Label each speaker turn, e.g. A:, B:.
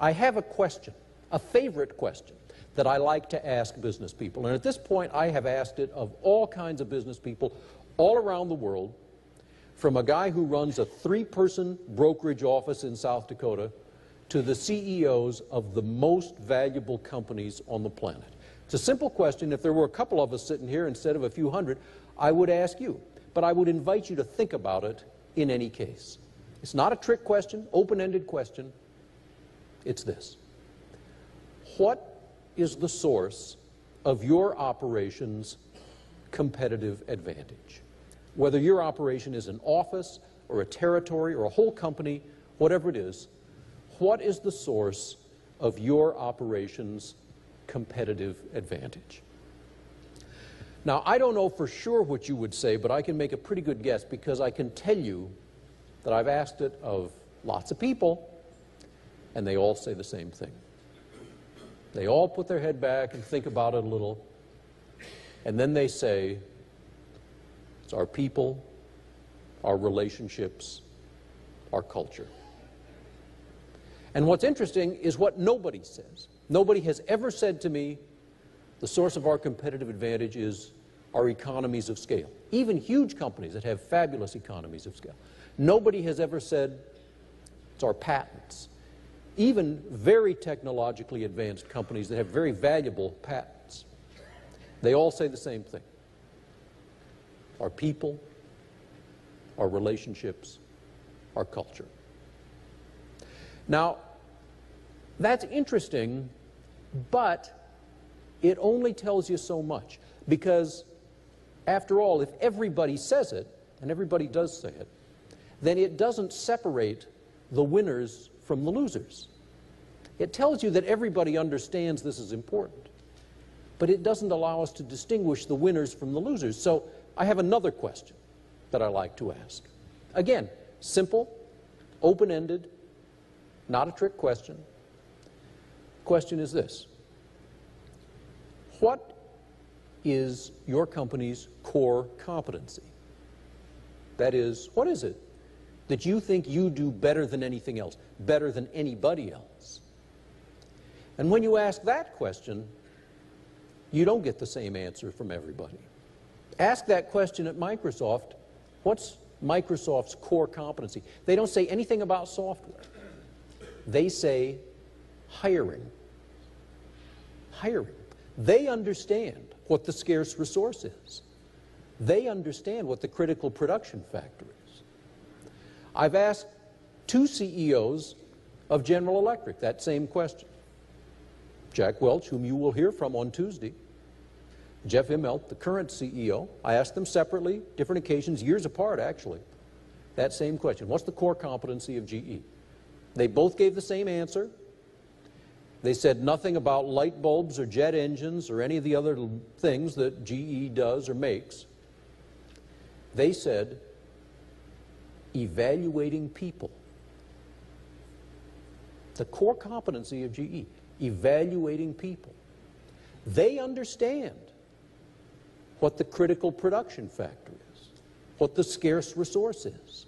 A: I have a question, a favorite question that I like to ask business people. And at this point, I have asked it of all kinds of business people all around the world, from a guy who runs a 3-person brokerage office in South Dakota to the CEOs of the most valuable companies on the planet. It's a simple question. If there were a couple of us sitting here instead of a few hundred, I would ask you. But I would invite you to think about it in any case. It's not a trick question, open-ended question. It's this. What is the source of your operation's competitive advantage? Whether your operation is an office or a territory or a whole company, whatever it is, what is the source of your operation's competitive advantage? Now, I don't know for sure what you would say, but I can make a pretty good guess because I can tell you that I've asked it of lots of people, and they all say the same thing. They all put their head back and think about it a little, and then they say, it's our people, our relationships, our culture. And what's interesting is what nobody says. Nobody has ever said to me, the source of our competitive advantage is our economies of scale. Even huge companies that have fabulous economies of scale. Nobody has ever said it's our patents. Even very technologically advanced companies that have very valuable patents, they all say the same thing. Our people, our relationships, our culture. Now, that's interesting, but it only tells you so much. Because, after all, if everybody says it, and everybody does say it, then it doesn't separate the winners from the losers. It tells you that everybody understands this is important, but it doesn't allow us to distinguish the winners from the losers. So I have another question that I like to ask. Again, simple, open-ended, not a trick question. The question is this. What is your company's core competency? That is, what is it that you think you do better than anything else, better than anybody else? And when you ask that question, you don't get the same answer from everybody. Ask that question at Microsoft, what's Microsoft's core competency? They don't say anything about software. They say hiring. Hiring. They understand what the scarce resource is. They understand what the critical production factor is. I've asked 2 CEOs of General Electric that same question. Jack Welch, whom you will hear from on Tuesday, Jeff Immelt, the current CEO. I asked them separately, different occasions, years apart actually, that same question. What's the core competency of GE? They both gave the same answer. They said nothing about light bulbs or jet engines or any of the other things that GE does or makes. They said evaluating people. The core competency of GE, evaluating people. They understand what the critical production factor is, what the scarce resource is.